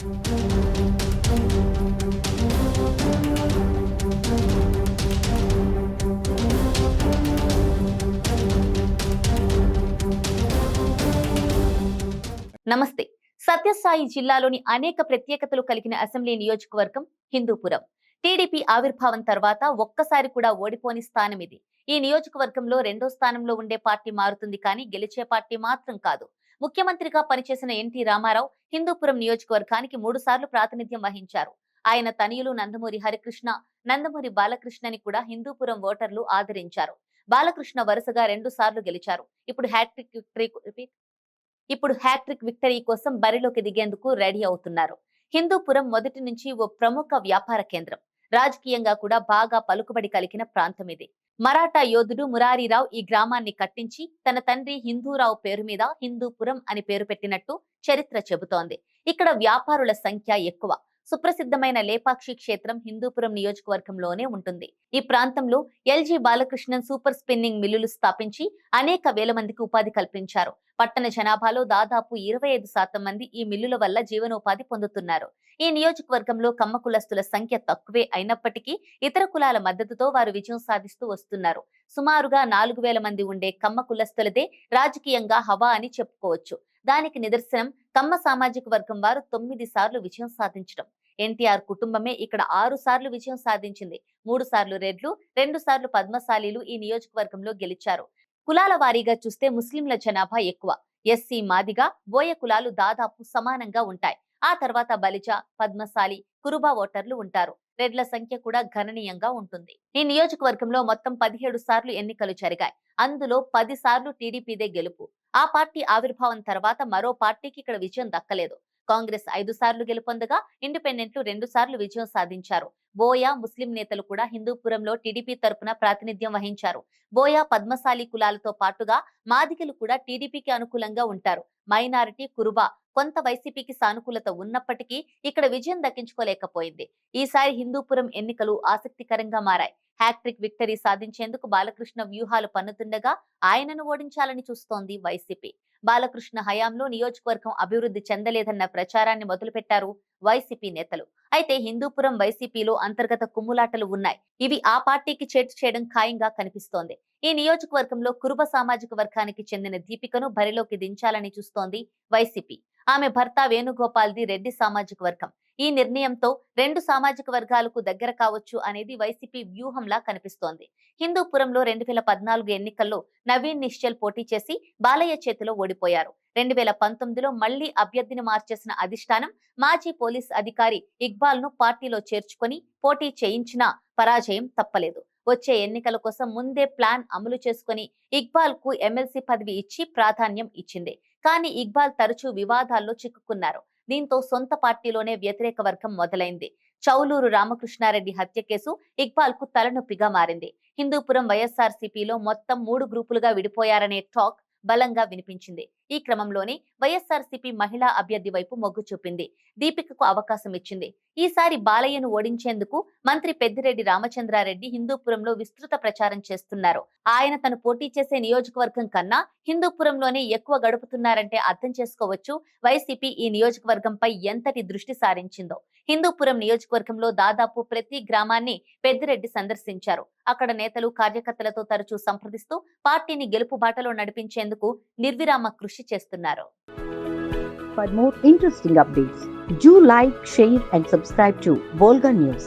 నమస్తే. సత్యసాయి జిల్లాలోని అనేక ప్రత్యేకతలు కలిగిన అసెంబ్లీ నియోజకవర్గం హిందూపురం. టీడీపీ ఆవిర్భావం తర్వాత ఒక్కసారి కూడా ఓడిపోని స్థానం ఇది. ఈ నియోజకవర్గంలో రెండో స్థానంలో ఉండే పార్టీ మారుతుంది కానీ గెలిచే పార్టీ మాత్రం కాదు. ముఖ్యమంత్రిగా పనిచేసిన ఎన్టీ రామారావు హిందూపురం నియోజకవర్గానికి 3 సార్లు ప్రాతినిధ్యం వహించారు. ఆయన తనయులు నందమూరి హరికృష్ణ, నందమూరి బాలకృష్ణని కూడా హిందూపురం ఓటర్లు ఆదరించారు. బాలకృష్ణ వరుసగా 2 సార్లు గెలిచారు. ఇప్పుడు హ్యాట్రిక్ విక్టరీ కోసం బరిలోకి దిగేందుకు రెడీ అవుతున్నారు. హిందూపురం మొదటి నుంచి ఓ ప్రముఖ వ్యాపార కేంద్రం, రాజకీయంగా కూడా బాగా పలుకుబడి కలిగిన ప్రాంతం ఇది. మరాఠా యోధుడు మురారీరావు ఈ గ్రామాన్ని కట్టించి తన తండ్రి హిందూరావు పేరు మీద హిందూపురం అని పేరు పెట్టినట్టు చరిత్ర చెబుతోంది. ఇక్కడ వ్యాపారుల సంఖ్య ఎక్కువ. సుప్రసిద్ధమైన లేపాక్షి క్షేత్రం హిందూపురం నియోజకవర్గంలోనే ఉంటుంది. ఈ ప్రాంతంలో ఎల్జీ బాలకృష్ణన్ సూపర్ స్పిన్నింగ్ మిల్లులు స్థాపించి అనేక వేల మందికి ఉపాధి కల్పించారు. పట్టణ జనాభాలో దాదాపు 25% మంది ఈ మిల్లుల వల్ల జీవనోపాధి పొందుతున్నారు. ఈ నియోజకవర్గంలో కమ్మ కులస్తుల సంఖ్య తక్కువే అయినప్పటికీ ఇతర కులాల మద్దతుతో వారు విజయం సాధిస్తూ వస్తున్నారు. సుమారుగా 4000 మంది ఉండే కమ్మ కులస్తులదే రాజకీయంగా హవా అని చెప్పుకోవచ్చు. దానికి నిదర్శనం కమ్మ సామాజిక వర్గం వారు 9 సార్లు విజయం సాధించడం. ఎన్టీఆర్ కుటుంబమే ఇక్కడ 6 సార్లు విజయం సాధించింది. 3 సార్లు రెడ్లు, 2 సార్లు పద్మశాలీలు ఈ నియోజకవర్గంలో గెలిచారు. కులాల వారీగా చూస్తే ముస్లింల జనాభా ఎక్కువ. ఎస్సీ, మాదిగ, బోయ కులాలు దాదాపు సమానంగా ఉంటాయి. ఆ తర్వాత బలిజ, పద్మశాలి, కురుబా ఓటర్లు ఉంటారు. రెడ్ల సంఖ్య కూడా గణనీయంగా ఉంటుంది. ఈ నియోజకవర్గంలో మొత్తం 17 సార్లు ఎన్నికలు జరిగాయి. అందులో 10 సార్లు టీడీపీదే గెలుపు. ఆ పార్టీ ఆవిర్భావం తర్వాత మరో పార్టీకి ఇక్కడ విజయం దక్కలేదు. కాంగ్రెస్ 5 సార్లు గెలుపొందగా ఇండిపెండెంట్లు 2 సార్లు విజయం సాధించారు. బోయ, ముస్లిం నేతలు కూడా హిందూపురంలో టీడీపీ తరపున ప్రాతినిధ్యం వహించారు. బోయ, పద్మశాలి కులాలతో పాటుగా మాదిగలు కూడా టీడీపీకి అనుకూలంగా ఉంటారు. మైనారిటీ, కురుబా కొంత వైసీపీకి సానుకూలత ఉన్నప్పటికీ ఇక్కడ విజయం దక్కించుకోలేకపోయింది. ఈసారి హిందూపురం ఎన్నికలు ఆసక్తికరంగా మారాయి. హ్యాట్రిక్ విక్టరీ సాధించేందుకు బాలకృష్ణ వ్యూహాలు పన్నుతుండగా ఆయనను ఓడించాలని చూస్తోంది వైసీపీ. బాలకృష్ణ హయాంలో నియోజకవర్గం అభివృద్ధి చెందలేదన్న ప్రచారాన్ని మొదలుపెట్టారు వైసీపీ నేతలు. అయితే హిందూపురం వైసీపీలో అంతర్గత కుమ్ములాటలు ఉన్నాయి. ఇవి ఆ పార్టీకి చేటు చేయడం ఖాయంగా కనిపిస్తోంది. ఈ నియోజకవర్గంలో కురుబ సామాజిక వర్గానికి చెందిన దీపికను బరిలోకి దించాలని చూస్తోంది వైసీపీ. ఆమె భర్త వేణుగోపాల్ది రెడ్డి సామాజిక వర్గం. ఈ నిర్ణయంతో 2 సామాజిక వర్గాలకు దగ్గర కావచ్చు అనేది వైసీపీ వ్యూహంలా కనిపిస్తోంది. హిందూపురంలో 2014 ఎన్నికల్లో నవీన్ నిశ్చల్ పోటీ చేసి బాలయ్య చేతిలో ఓడిపోయారు. 2019లో మళ్లీ అభ్యర్థిని మార్చేసిన అధిష్టానం మాజీ పోలీస్ అధికారి ఇక్బాల్ ను పార్టీలో చేర్చుకొని పోటీ చేయించినా పరాజయం తప్పలేదు. వచ్చే ఎన్నికల కోసం ముందే ప్లాన్ అమలు చేసుకుని ఇక్బాల్ కు ఎమ్మెల్సీ పదవి ఇచ్చి ప్రాధాన్యం ఇచ్చింది. కానీ ఇక్బాల్ తరచూ వివాదాల్లో చిక్కుకున్నారు. దీంతో సొంత పార్టీలోనే వ్యతిరేక వర్గం మొదలైంది. చౌలూరు రామకృష్ణారెడ్డి హత్య కేసు ఇక్బాల్ కు తలనొప్పిగా మారింది. హిందూపురం వైఎస్ఆర్సీపీలో మొత్తం 3 గ్రూపులుగా విడిపోయారనే టాక్ బలంగా వినిపించింది. ఈ క్రమంలోనే వైఎస్ఆర్సీపీ మహిళా అభ్యర్థి వైపు మొగ్గు చూపింది. దీపికకు అవకాశం ఇచ్చింది. ఈసారి బాలయ్యను ఓడించేందుకు మంత్రి పెద్దిరెడ్డి రామచంద్రారెడ్డి హిందూపురంలో విస్తృత ప్రచారం చేస్తున్నారు. ఆయన తను పోటీ చేసే నియోజకవర్గం కన్నా హిందూపురంలోనే ఎక్కువ గడుపుతున్నారంటే అర్థం చేసుకోవచ్చు వైసీపీ ఈ నియోజకవర్గంపై ఎంతటి దృష్టి సారించిందో. హిందూపురం నియోజకవర్గంలో దాదాపు ప్రతి గ్రామాన్ని పెద్దిరెడ్డి సందర్శించారు. అక్కడ నేతలు, కార్యకర్తలతో తరచూ సంప్రదిస్తూ పార్టీని గెలుపు బాటలో నడిపించేందుకు నిర్విరామ కృషి చేస్తున్నారు. For more interesting updates, do like, share and subscribe to Volga News.